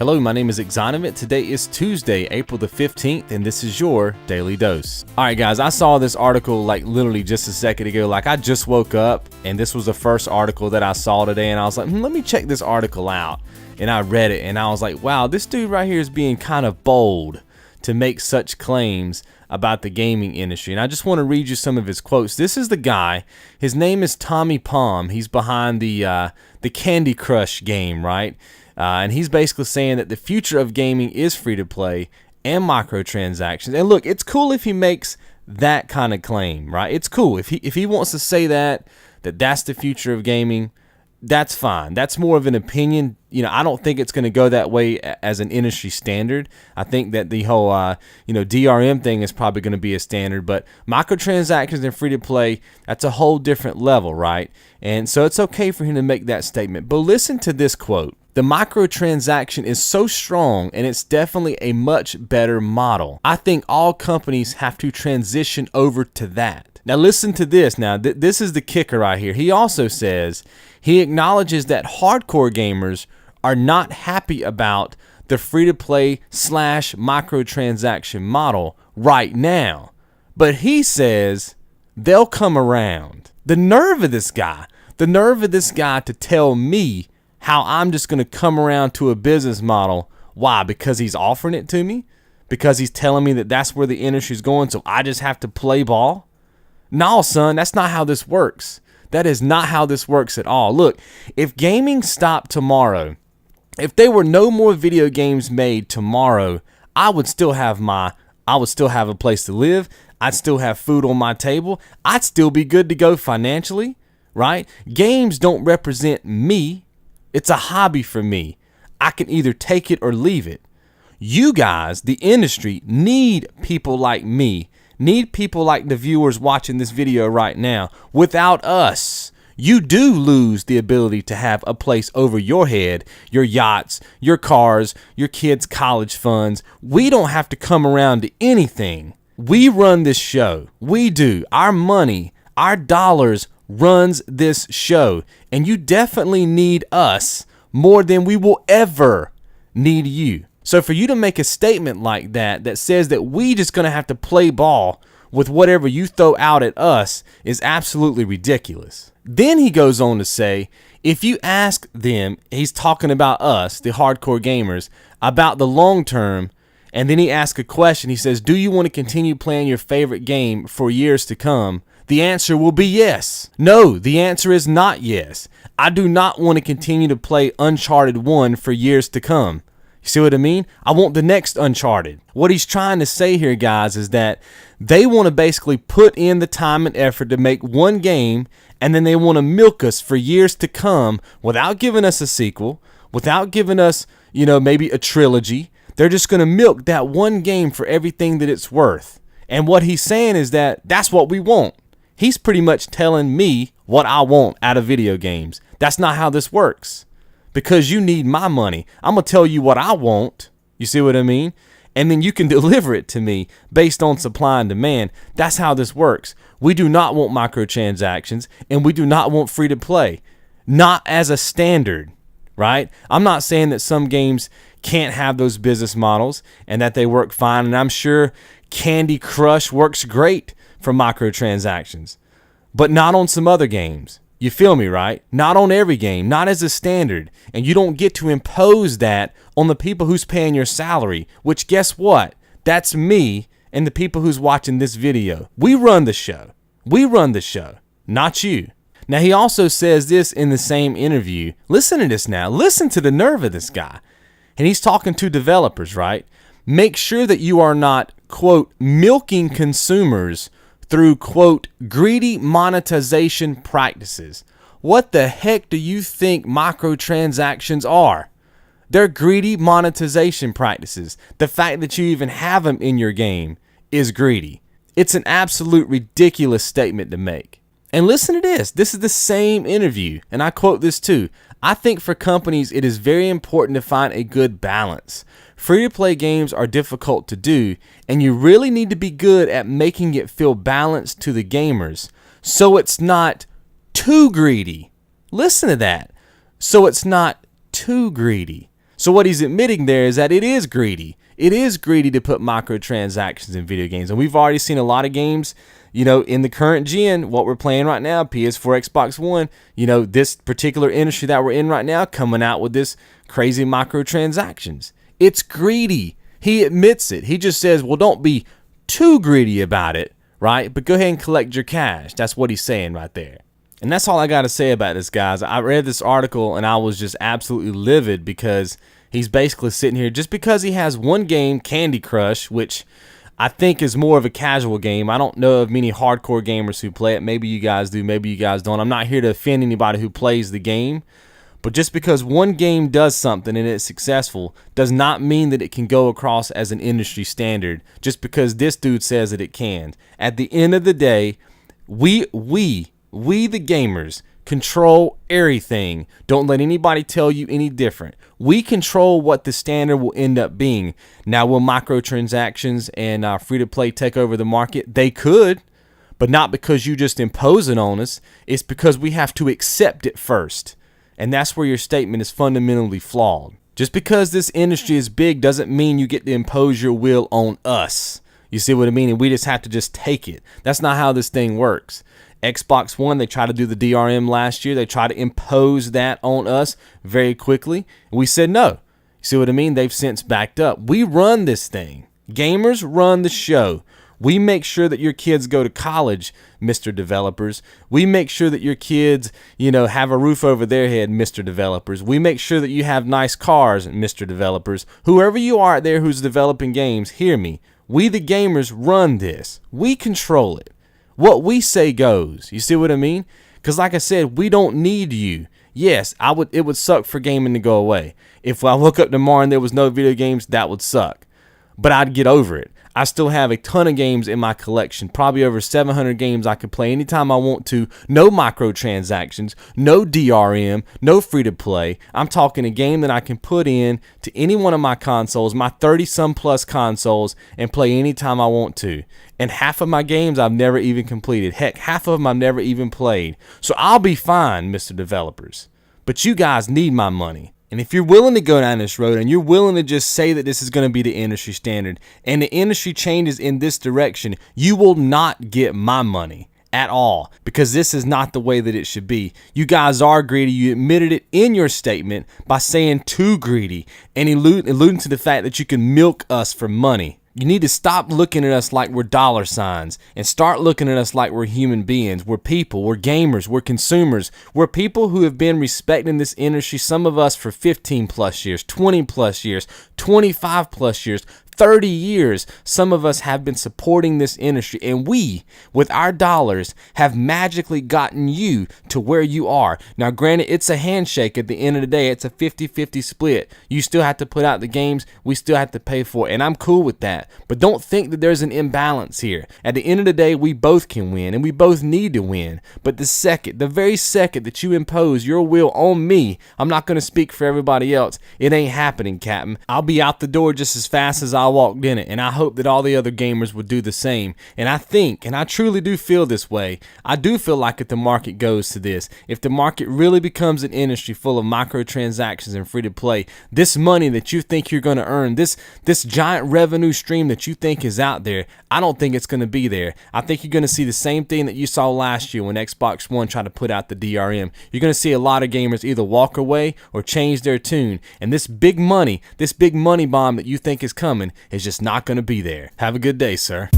Hello, my name is XONEVANT. Today is Tuesday, April the 15th, and this is your Daily Dose. All right, guys, I saw this article like literally just a second ago. Like I just woke up, and this was the first article that I saw today, and I was like, let me check this article out. And I read it, and I was like, wow, this dude right here is being kind of bold to make such claims about the gaming industry. And I just want to read you some of his quotes. This is the guy. His name is Tommy Palm. He's behind the Candy Crush game, right? And he's basically saying that the future of gaming is free-to-play and microtransactions. And look, it's cool if he makes that kind of claim, right? It's cool. If he wants to say that's the future of gaming, that's fine. That's more of an opinion. You know, I don't think it's going to go that way as an industry standard. I think that the whole, DRM thing is probably going to be a standard, but microtransactions and free-to-play, that's a whole different level, right? And so it's okay for him to make that statement. But listen to this quote. The microtransaction is so strong, and it's definitely a much better model. I think all companies have to transition over to that. Now listen to this. Now this is the kicker right here. He also says he acknowledges that hardcore gamers are not happy about the free-to-play / microtransaction model right now. But he says they'll come around. The nerve of this guy to tell me how I'm just going to come around to a business model. Why? Because he's offering it to me? Because he's telling me that that's where the industry's going, so I just have to play ball? No, son, that's not how this works. That is not how this works at all. Look, if gaming stopped tomorrow, if there were no more video games made tomorrow, I would still have a place to live. I'd still have food on my table. I'd still be good to go financially, right? Games don't represent me. It's a hobby for me. I can either take it or leave it. You guys, the industry, need people like me, need people like the viewers watching this video right now. Without us, you do lose the ability to have a place over your head, your yachts, your cars, your kids' college funds. We don't have to come around to anything. We run this show. We do. Our money, our dollars runs this show, and you definitely need us more than we will ever need you. So for you to make a statement like that says that we just gonna have to play ball with whatever you throw out at us is absolutely ridiculous. Then he goes on to say, if you ask them, he's talking about us, the hardcore gamers, about the long term, and then he asks a question. He says, do you want to continue playing your favorite game for years to come? The answer will be yes. No, the answer is not yes. I do not want to continue to play Uncharted 1 for years to come. You see what I mean? I want the next Uncharted. What he's trying to say here, guys, is that they want to basically put in the time and effort to make one game, and then they want to milk us for years to come without giving us a sequel, without giving us, maybe a trilogy. They're just going to milk that one game for everything that it's worth. And what he's saying is that that's what we want. He's pretty much telling me what I want out of video games. That's not how this works. Because you need my money. I'm going to tell you what I want. You see what I mean? And then you can deliver it to me based on supply and demand. That's how this works. We do not want microtransactions, and we do not want free to play. Not as a standard, right? I'm not saying that some games can't have those business models and that they work fine. And I'm sure Candy Crush works great for microtransactions, but not on some other games. You feel me, right? Not on every game, not as a standard. And you don't get to impose that on the people who's paying your salary, which guess what? That's me and the people who's watching this video. We run the show. We run the show, not you. Now, he also says this in the same interview. Listen to this now. Listen to the nerve of this guy. And he's talking to developers, right? Make sure that you are not, quote, milking consumers through, quote, greedy monetization practices. What the heck do you think microtransactions are? They're greedy monetization practices. The fact that you even have them in your game is greedy. It's an absolute ridiculous statement to make. And listen to this. This is the same interview, and I quote this too. I think for companies, it is very important to find a good balance. Free-to-play games are difficult to do, and you really need to be good at making it feel balanced to the gamers, so it's not too greedy. Listen to that. So it's not too greedy. So what he's admitting there is that it is greedy. It is greedy to put microtransactions in video games. And we've already seen a lot of games, you know, in the current gen, what we're playing right now, PS4, Xbox One, you know, this particular industry that we're in right now, coming out with this crazy microtransactions. It's greedy. He admits it. He just says, well, don't be too greedy about it, right? But go ahead and collect your cash. That's what he's saying right there. And that's all I got to say about this, guys. I read this article and I was just absolutely livid because he's basically sitting here just because he has one game, Candy Crush, which I think is more of a casual game. I don't know of many hardcore gamers who play it. Maybe you guys do, maybe you guys don't. I'm not here to offend anybody who plays the game. But just because one game does something and it's successful does not mean that it can go across as an industry standard just because this dude says that it can. At the end of the day, we the gamers control everything. Don't let anybody tell you any different. We control what the standard will end up being. Now, will microtransactions and free-to-play take over the market? They could, but not because you just impose it on us. It's because we have to accept it first. And that's where your statement is fundamentally flawed. Just because this industry is big doesn't mean you get to impose your will on us. You see what I mean? And we just have to just take it. That's not how this thing works. Xbox One, they tried to do the DRM last year. They tried to impose that on us very quickly. We said no. You see what I mean? They've since backed up. We run this thing. Gamers run the show. We make sure that your kids go to college, Mr. Developers. We make sure that your kids, you know, have a roof over their head, Mr. Developers. We make sure that you have nice cars, Mr. Developers. Whoever you are out there who's developing games, hear me. We the gamers run this. We control it. What we say goes. You see what I mean? Because like I said, we don't need you. Yes, it would suck for gaming to go away. If I woke up tomorrow and there was no video games, that would suck. But I'd get over it. I still have a ton of games in my collection, probably over 700 games I can play anytime I want to. No microtransactions, no DRM, no free-to-play. I'm talking a game that I can put in to any one of my consoles, my 30-some plus consoles, and play anytime I want to. And half of my games I've never even completed. Heck, half of them I've never even played. So I'll be fine, Mr. Developers. But you guys need my money. And if you're willing to go down this road and you're willing to just say that this is going to be the industry standard and the industry changes in this direction, you will not get my money at all because this is not the way that it should be. You guys are greedy. You admitted it in your statement by saying too greedy and alluding to the fact that you can milk us for money. You need to stop looking at us like we're dollar signs and start looking at us like we're human beings. We're people, we're gamers, we're consumers. We're people who have been respecting this industry, some of us for 15 plus years, 20 plus years, 25 plus years, 30 years. Some of us have been supporting this industry, and we, with our dollars, have magically gotten you to where you are. Now, granted, it's a handshake at the end of the day. It's a 50-50 split. You still have to put out the games. We still have to pay for it, and I'm cool with that. But don't think that there's an imbalance here. At the end of the day, we both can win, and we both need to win. But the very second that you impose your will on me, I'm not going to speak for everybody else. It ain't happening, Captain. I'll be out the door just as fast as I walked in it, and I hope that all the other gamers would do the same. And I think, and I truly do feel this way, I do feel like if the market goes to this, if the market really becomes an industry full of microtransactions and free to play, this money that you think you're going to earn, this giant revenue stream that you think is out there, I don't think it's going to be there. I think you're going to see the same thing that you saw last year when Xbox One tried to put out the DRM. You're going to see a lot of gamers either walk away or change their tune, and this big money bomb that you think is coming is just not going to be there. Have a good day, sir.